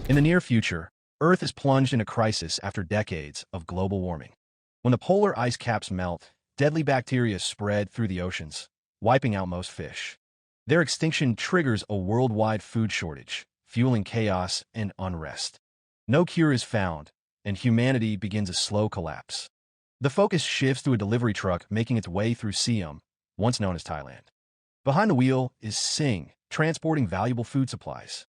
In the near future, Earth is plunged in a crisis after decades of global warming. When the polar ice caps melt, deadly bacteria spread through the oceans, wiping out most fish. Their extinction triggers a worldwide food shortage, fueling chaos and unrest. No cure is found, and humanity begins a slow collapse. The focus shifts to a delivery truck making its way through Siam, once known as Thailand. Behind the wheel is Singh, transporting valuable food supplies.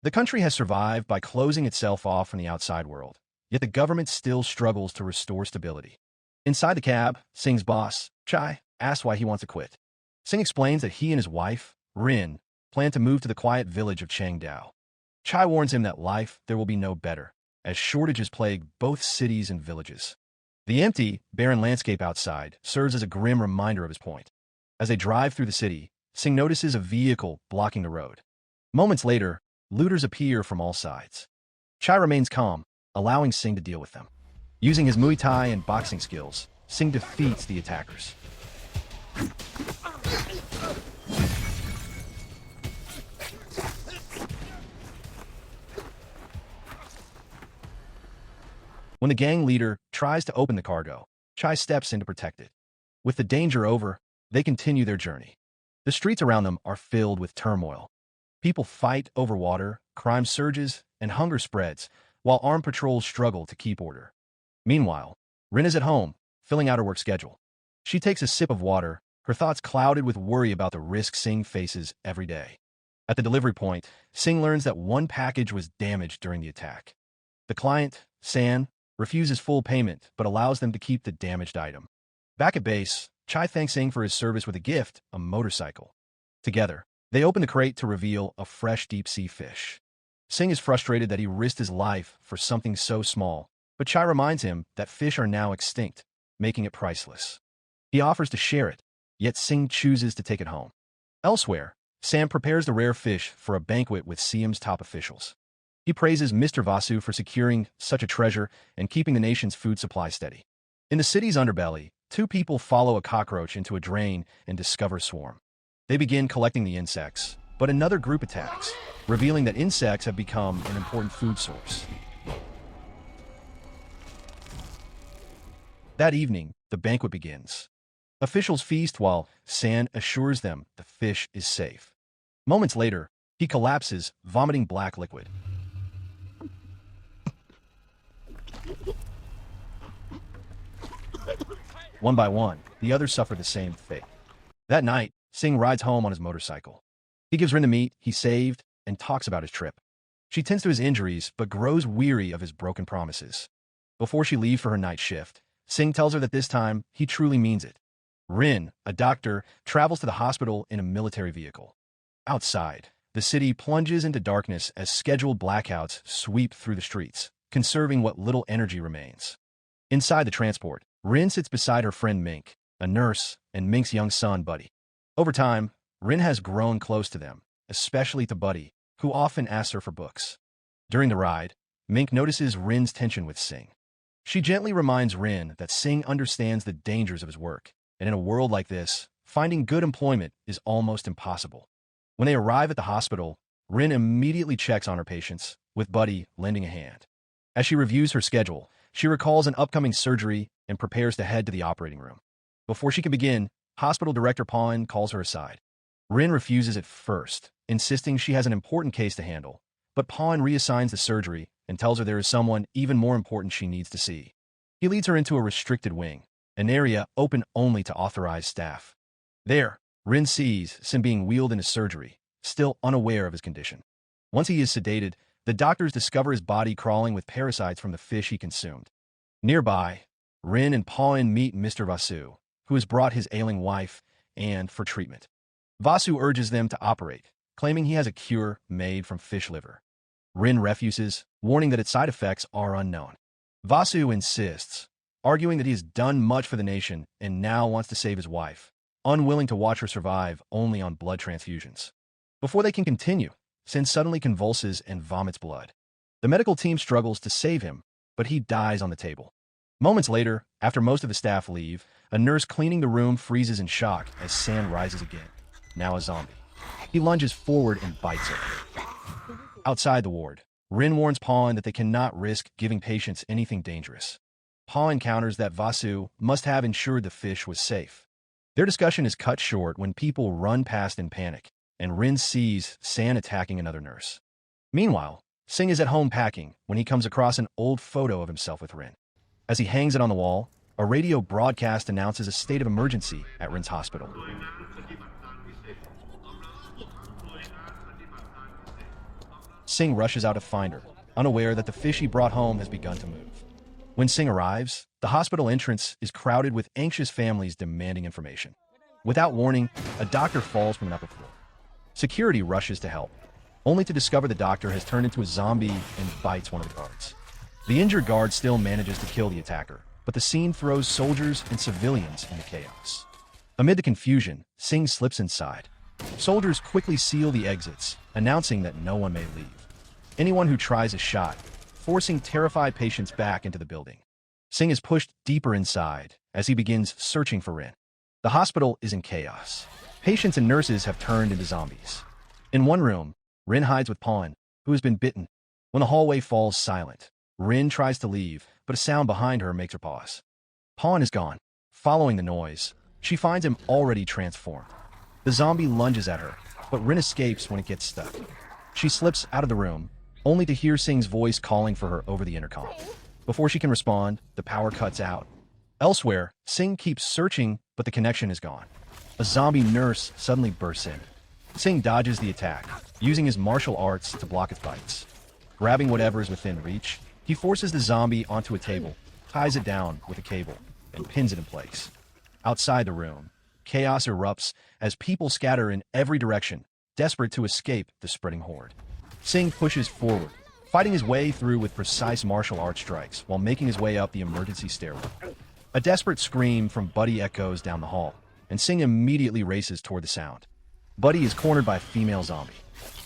The country has survived by closing itself off from the outside world, yet the government still struggles to restore stability. Inside the cab, Singh's boss, Chai, asks why he wants to quit. Singh explains that he and his wife, Rin, plan to move to the quiet village of Changdao. Chai warns him that life there will be no better, as shortages plague both cities and villages. The empty, barren landscape outside serves as a grim reminder of his point. As they drive through the city, Singh notices a vehicle blocking the road. Moments later, looters appear from all sides. Chai remains calm, allowing Singh to deal with them. Using his Muay Thai and boxing skills, Singh defeats the attackers. When the gang leader tries to open the cargo, Chai steps in to protect it. With the danger over, they continue their journey. The streets around them are filled with turmoil. People fight over water, crime surges, and hunger spreads, while armed patrols struggle to keep order. Meanwhile, Rin is at home, filling out her work schedule. She takes a sip of water, her thoughts clouded with worry about the risks Singh faces every day. At the delivery point, Singh learns that one package was damaged during the attack. The client, San, refuses full payment but allows them to keep the damaged item. Back at base, Chai thanks Singh for his service with a gift, a motorcycle. Together, they open the crate to reveal a fresh deep-sea fish. Singh is frustrated that he risked his life for something so small, but Chai reminds him that fish are now extinct, making it priceless. He offers to share it, yet Singh chooses to take it home. Elsewhere, Sam prepares the rare fish for a banquet with Siam's top officials. He praises Mr. Vasu for securing such a treasure and keeping the nation's food supply steady. In the city's underbelly, two people follow a cockroach into a drain and discover a swarm. They begin collecting the insects, but another group attacks, revealing that insects have become an important food source. That evening, the banquet begins. Officials feast while San assures them the fish is safe. Moments later, he collapses, vomiting black liquid. One by one, the others suffer the same fate. That night, Singh rides home on his motorcycle. He gives Rin the meat he saved and talks about his trip. She tends to his injuries but grows weary of his broken promises. Before she leaves for her night shift, Singh tells her that this time he truly means it. Rin, a doctor, travels to the hospital in a military vehicle. Outside, the city plunges into darkness as scheduled blackouts sweep through the streets, conserving what little energy remains. Inside the transport, Rin sits beside her friend Mink, a nurse, and Mink's young son, Buddy. Over time, Rin has grown close to them, especially to Buddy, who often asks her for books. During the ride, Mink notices Rin's tension with Singh. She gently reminds Rin that Singh understands the dangers of his work, and in a world like this, finding good employment is almost impossible. When they arrive at the hospital, Rin immediately checks on her patients, with Buddy lending a hand. As she reviews her schedule, she recalls an upcoming surgery and prepares to head to the operating room. Before she can begin, hospital director Pawan calls her aside. Rin refuses at first, insisting she has an important case to handle, but Pawan reassigns the surgery and tells her there is someone even more important she needs to see. He leads her into a restricted wing, an area open only to authorized staff. There, Rin sees Sim being wheeled into surgery, still unaware of his condition. Once he is sedated, the doctors discover his body crawling with parasites from the fish he consumed. Nearby, Rin and Pawan meet Mr. Vasu, who has brought his ailing wife and for treatment. Vasu urges them to operate, claiming he has a cure made from fish liver. Rin refuses, warning that its side effects are unknown. Vasu insists, arguing that he has done much for the nation and now wants to save his wife, unwilling to watch her survive only on blood transfusions. Before they can continue, Sin suddenly convulses and vomits blood. The medical team struggles to save him, but he dies on the table. Moments later, after most of the staff leave, a nurse cleaning the room freezes in shock as San rises again, now a zombie. He lunges forward and bites her. Outside the ward, Rin warns Pawn that they cannot risk giving patients anything dangerous. Pawn encounters that Vasu must have ensured the fish was safe. Their discussion is cut short when people run past in panic, and Rin sees San attacking another nurse. Meanwhile, Singh is at home packing when he comes across an old photo of himself with Rin. As he hangs it on the wall, a radio broadcast announces a state of emergency at Rin's hospital. Singh rushes out to find her, unaware that the fish he brought home has begun to move. When Singh arrives, the hospital entrance is crowded with anxious families demanding information. Without warning, a doctor falls from an upper floor. Security rushes to help, only to discover the doctor has turned into a zombie and bites one of the guards. The injured guard still manages to kill the attacker, but the scene throws soldiers and civilians into chaos. Amid the confusion, Singh slips inside. Soldiers quickly seal the exits, announcing that no one may leave. Anyone who tries is shot, forcing terrified patients back into the building. Singh is pushed deeper inside as he begins searching for Rin. The hospital is in chaos. Patients and nurses have turned into zombies. In one room, Rin hides with Pawn, who has been bitten. When the hallway falls silent, Rin tries to leave, but a sound behind her makes her pause. Pawn is gone. Following the noise, she finds him already transformed. The zombie lunges at her, but Rin escapes when it gets stuck. She slips out of the room, only to hear Singh's voice calling for her over the intercom. Before she can respond, the power cuts out. Elsewhere, Singh keeps searching, but the connection is gone. A zombie nurse suddenly bursts in. Singh dodges the attack, using his martial arts to block its bites. Grabbing whatever is within reach, he forces the zombie onto a table, ties it down with a cable, and pins it in place. Outside the room, chaos erupts as people scatter in every direction, desperate to escape the spreading horde. Singh pushes forward, fighting his way through with precise martial arts strikes while making his way up the emergency stairwell. A desperate scream from Buddy echoes down the hall, and Singh immediately races toward the sound. Buddy is cornered by a female zombie.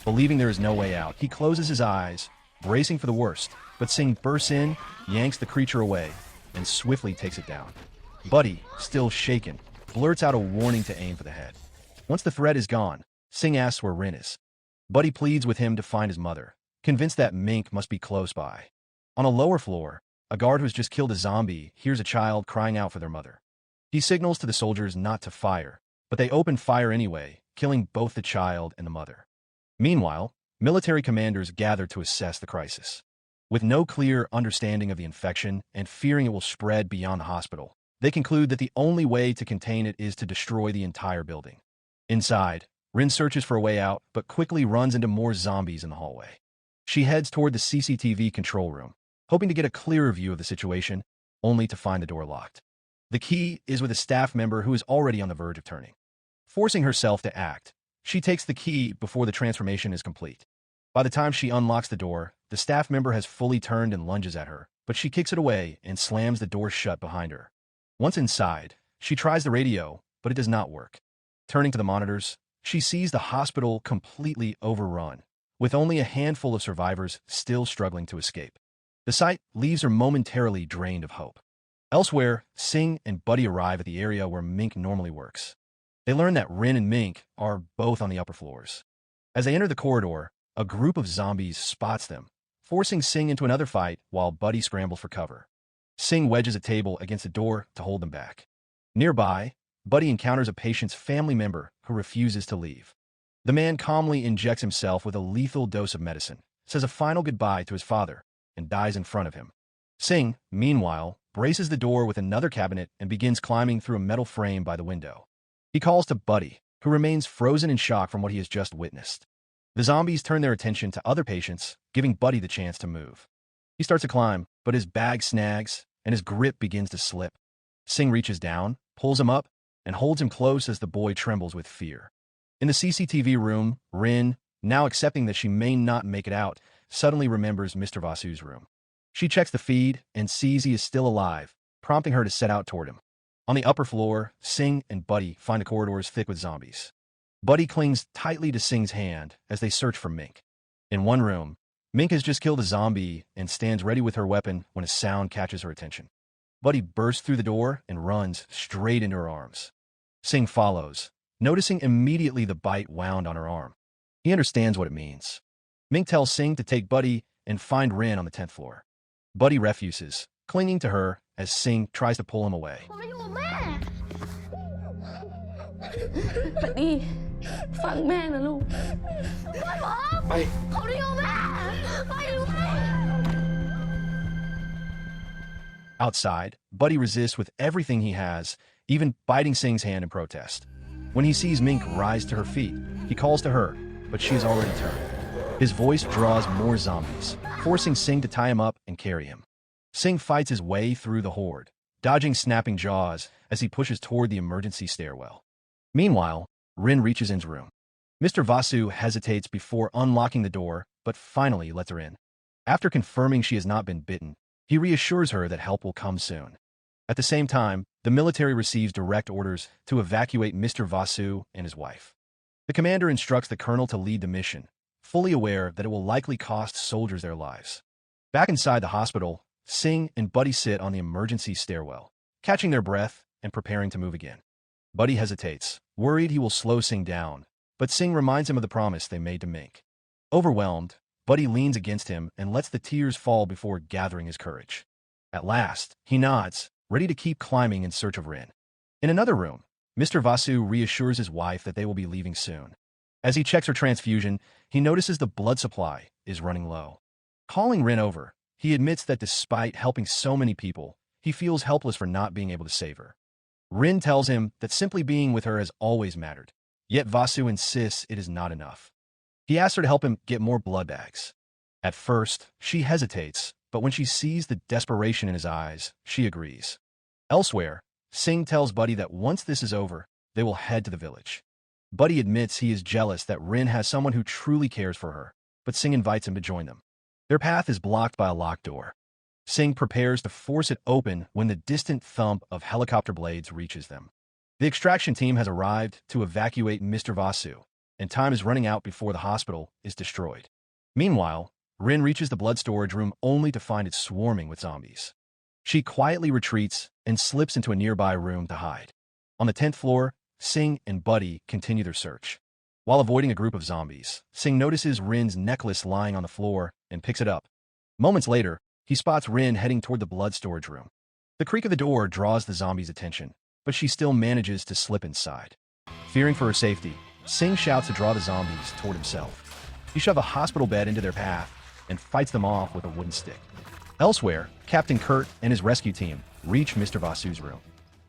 Believing there is no way out, he closes his eyes, bracing for the worst, but Singh bursts in, yanks the creature away, and swiftly takes it down. Buddy, still shaken, blurts out a warning to aim for the head. Once the threat is gone, Singh asks where Rin is. Buddy pleads with him to find his mother, convinced that Mink must be close by. On a lower floor, a guard who has just killed a zombie hears a child crying out for their mother. He signals to the soldiers not to fire, but they open fire anyway, killing both the child and the mother. Meanwhile, military commanders gather to assess the crisis. With no clear understanding of the infection and fearing it will spread beyond the hospital, they conclude that the only way to contain it is to destroy the entire building. Inside, Rin searches for a way out, but quickly runs into more zombies in the hallway. She heads toward the CCTV control room, hoping to get a clearer view of the situation, only to find the door locked. The key is with a staff member who is already on the verge of turning. Forcing herself to act, she takes the key before the transformation is complete. By the time she unlocks the door, the staff member has fully turned and lunges at her, but she kicks it away and slams the door shut behind her. Once inside, she tries the radio, but it does not work. Turning to the monitors, she sees the hospital completely overrun, with only a handful of survivors still struggling to escape. The sight leaves her momentarily drained of hope. Elsewhere, Singh and Buddy arrive at the area where Mink normally works. They learn that Rin and Mink are both on the upper floors. As they enter the corridor, a group of zombies spots them, forcing Singh into another fight while Buddy scrambles for cover. Singh wedges a table against the door to hold them back. Nearby, Buddy encounters a patient's family member who refuses to leave. The man calmly injects himself with a lethal dose of medicine, says a final goodbye to his father, and dies in front of him. Singh, meanwhile, braces the door with another cabinet and begins climbing through a metal frame by the window. He calls to Buddy, who remains frozen in shock from what he has just witnessed. The zombies turn their attention to other patients, giving Buddy the chance to move. He starts to climb, but his bag snags, and his grip begins to slip. Singh reaches down, pulls him up, and holds him close as the boy trembles with fear. In the CCTV room, Rin, now accepting that she may not make it out, suddenly remembers Mr. Vasu's room. She checks the feed and sees he is still alive, prompting her to set out toward him. On the upper floor, Singh and Buddy find the corridors thick with zombies. Buddy clings tightly to Singh's hand as they search for Mink. In one room, Mink has just killed a zombie and stands ready with her weapon when a sound catches her attention. Buddy bursts through the door and runs straight into her arms. Singh follows, noticing immediately the bite wound on her arm. He understands what it means. Ming tells Singh to take Buddy and find Rin on the 10th floor. Buddy refuses, clinging to her as Singh tries to pull him away. Buddy, ฟังแม่นะลูก Outside, Buddy resists with everything he has, even biting Singh's hand in protest. When he sees Mink rise to her feet, he calls to her, but she has already turned. His voice draws more zombies, forcing Singh to tie him up and carry him. Singh fights his way through the horde, dodging snapping jaws as he pushes toward the emergency stairwell. Meanwhile, Rin reaches In's room. Mr. Vasu hesitates before unlocking the door, but finally lets her in. After confirming she has not been bitten, he reassures her that help will come soon. At the same time, the military receives direct orders to evacuate Mr. Vasu and his wife. The commander instructs the colonel to lead the mission, fully aware that it will likely cost soldiers their lives. Back inside the hospital, Singh and Buddy sit on the emergency stairwell, catching their breath and preparing to move again. Buddy hesitates, worried he will slow Singh down, but Singh reminds him of the promise they made to Mink. Overwhelmed, Buddy leans against him and lets the tears fall before gathering his courage. At last, he nods, ready to keep climbing in search of Rin. In another room, Mr. Vasu reassures his wife that they will be leaving soon. As he checks her transfusion, he notices the blood supply is running low. Calling Rin over, he admits that despite helping so many people, he feels helpless for not being able to save her. Rin tells him that simply being with her has always mattered, yet Vasu insists it is not enough. He asks her to help him get more blood bags. At first, she hesitates, but when she sees the desperation in his eyes, she agrees. Elsewhere, Singh tells Buddy that once this is over, they will head to the village. Buddy admits he is jealous that Rin has someone who truly cares for her, but Singh invites him to join them. Their path is blocked by a locked door. Singh prepares to force it open when the distant thump of helicopter blades reaches them. The extraction team has arrived to evacuate Mr. Vasu, and time is running out before the hospital is destroyed. Meanwhile, Rin reaches the blood storage room only to find it swarming with zombies. She quietly retreats and slips into a nearby room to hide. On the 10th floor, Singh and Buddy continue their search. While avoiding a group of zombies, Singh notices Rin's necklace lying on the floor and picks it up. Moments later, he spots Rin heading toward the blood storage room. The creak of the door draws the zombie's attention, but she still manages to slip inside. Fearing for her safety, Singh shouts to draw the zombies toward himself. He shoves a hospital bed into their path and fights them off with a wooden stick. Elsewhere, Captain Kurt and his rescue team reach Mr. Vasu's room.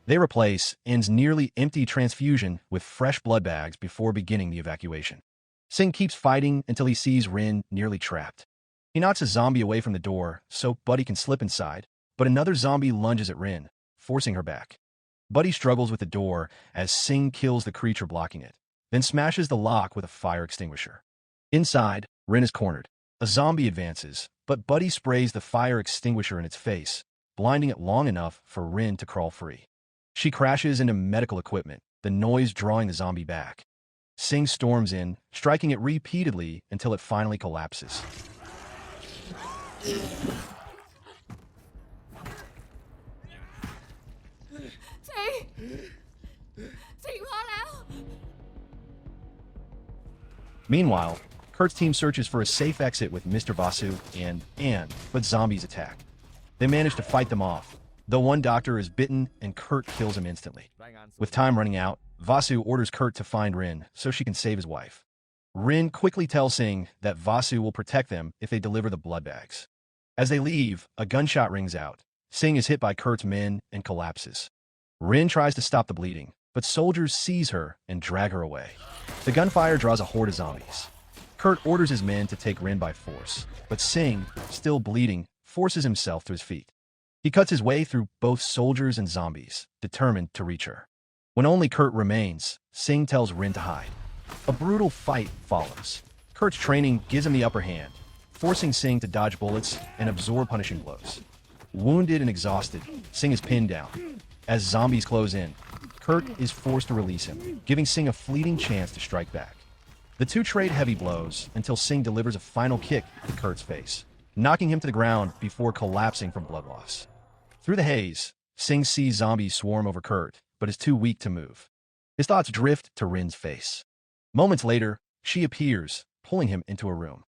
They replace N's nearly empty transfusion with fresh blood bags before beginning the evacuation. Singh keeps fighting until he sees Rin nearly trapped. He knocks a zombie away from the door so Buddy can slip inside, but another zombie lunges at Rin, forcing her back. Buddy struggles with the door as Singh kills the creature blocking it, then smashes the lock with a fire extinguisher. Inside, Rin is cornered. A zombie advances, but Buddy sprays the fire extinguisher in its face, blinding it long enough for Rin to crawl free. She crashes into medical equipment, the noise drawing the zombie back. Singh storms in, striking it repeatedly until it finally collapses. Meanwhile, Kurt's team searches for a safe exit with Mr. Vasu and Anne, but zombies attack. They manage to fight them off, though one doctor is bitten and Kurt kills him instantly. With time running out, Vasu orders Kurt to find Rin so she can save his wife. Rin quickly tells Singh that Vasu will protect them if they deliver the blood bags. As they leave, a gunshot rings out. Singh is hit by Kurt's men and collapses. Rin tries to stop the bleeding, but soldiers seize her and drag her away. The gunfire draws a horde of zombies. Kurt orders his men to take Rin by force, but Singh, still bleeding, forces himself to his feet. He cuts his way through both soldiers and zombies, determined to reach her. When only Kurt remains, Singh tells Rin to hide. A brutal fight follows. Kurt's training gives him the upper hand, forcing Singh to dodge bullets and absorb punishing blows. Wounded and exhausted, Singh is pinned down. As zombies close in, Kurt is forced to release him, giving Singh a fleeting chance to strike back. The two trade heavy blows until Singh delivers a final kick to Kurt's face, knocking him to the ground before collapsing from blood loss. Through the haze, Singh sees zombies swarm over Kurt, but is too weak to move. His thoughts drift to Rin's face. Moments later, she appears, pulling him into a room.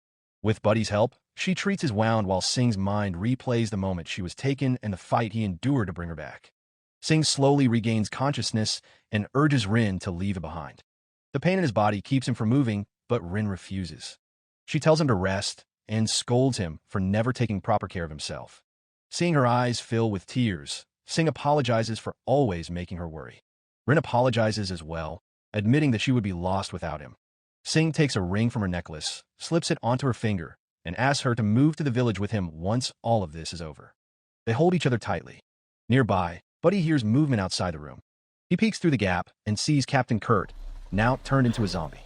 With Buddy's help, she treats his wound while Singh's mind replays the moment she was taken and the fight he endured to bring her back. Singh slowly regains consciousness and urges Rin to leave it behind. The pain in his body keeps him from moving, but Rin refuses. She tells him to rest and scolds him for never taking proper care of himself. Seeing her eyes fill with tears, Singh apologizes for always making her worry. Rin apologizes as well, admitting that she would be lost without him. Singh takes a ring from her necklace, slips it onto her finger, and asks her to move to the village with him once all of this is over. They hold each other tightly. Nearby, Buddy hears movement outside the room. He peeks through the gap and sees Captain Kurt, now turned into a zombie.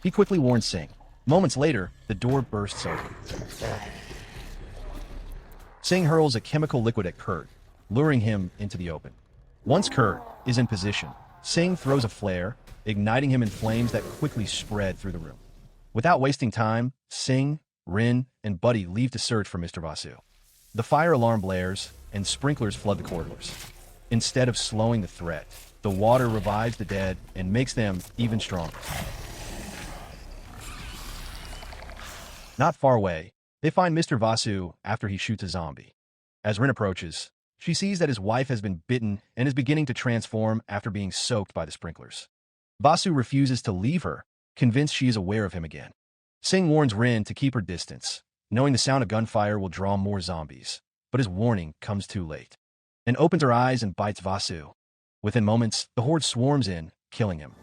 He quickly warns Singh. Moments later, the door bursts open. Singh hurls a chemical liquid at Kurt, luring him into the open. Once Kurt is in position, Singh throws a flare, igniting him in flames that quickly spread through the room. Without wasting time, Singh, Rin, and Buddy leave to search for Mr. Vasu. The fire alarm blares, and sprinklers flood the corridors. Instead of slowing the threat, the water revives the dead and makes them even stronger. Not far away, they find Mr. Vasu after he shoots a zombie. As Rin approaches, she sees that his wife has been bitten and is beginning to transform after being soaked by the sprinklers. Vasu refuses to leave her, convinced she is aware of him again. Singh warns Rin to keep her distance, knowing the sound of gunfire will draw more zombies, but his warning comes too late, and opens her eyes and bites Vasu. Within moments, the horde swarms in, killing him.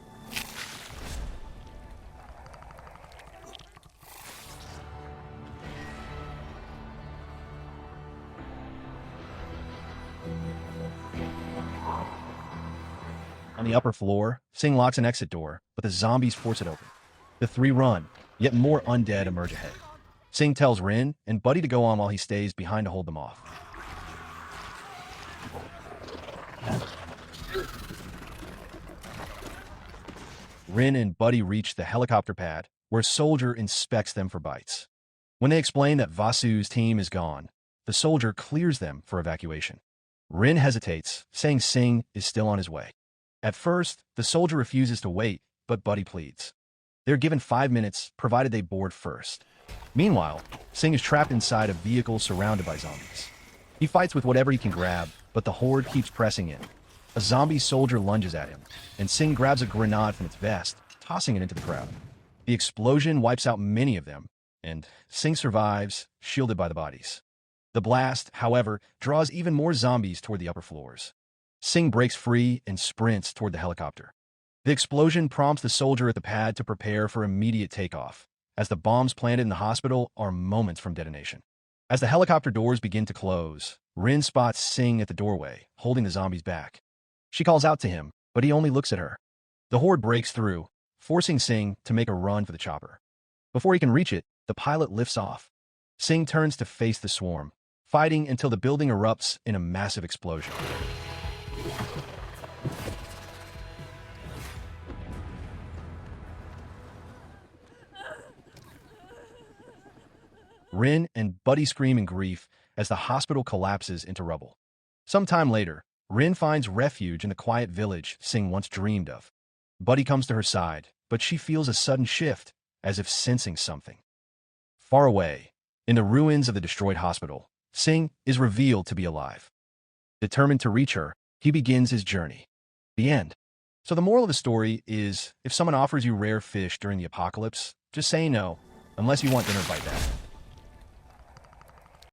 On the upper floor, Singh locks an exit door, but the zombies force it open. The three run, yet more undead emerge ahead. Singh tells Rin and Buddy to go on while he stays behind to hold them off. Rin and Buddy reach the helicopter pad, where a soldier inspects them for bites. When they explain that Vasu's team is gone, the soldier clears them for evacuation. Rin hesitates, saying Singh is still on his way. At first, the soldier refuses to wait, but Buddy pleads. They're given 5 minutes, provided they board first. Meanwhile, Singh is trapped inside a vehicle surrounded by zombies. He fights with whatever he can grab, but the horde keeps pressing in. A zombie soldier lunges at him, and Singh grabs a grenade from its vest, tossing it into the crowd. The explosion wipes out many of them, and Singh survives, shielded by the bodies. The blast, however, draws even more zombies toward the upper floors. Singh breaks free and sprints toward the helicopter. The explosion prompts the soldier at the pad to prepare for immediate takeoff, as the bombs planted in the hospital are moments from detonation. As the helicopter doors begin to close, Rin spots Singh at the doorway, holding the zombies back. She calls out to him, but he only looks at her. The horde breaks through, forcing Singh to make a run for the chopper. Before he can reach it, the pilot lifts off. Singh turns to face the swarm, fighting until the building erupts in a massive explosion. Rin and Buddy scream in grief as the hospital collapses into rubble. Some time later, Rin finds refuge in the quiet village Singh once dreamed of. Buddy comes to her side, but she feels a sudden shift, as if sensing something. Far away, in the ruins of the destroyed hospital, Singh is revealed to be alive. Determined to reach her, he begins his journey. The end. So the moral of the story is, if someone offers you rare fish during the apocalypse, just say no, unless you want dinner bite back.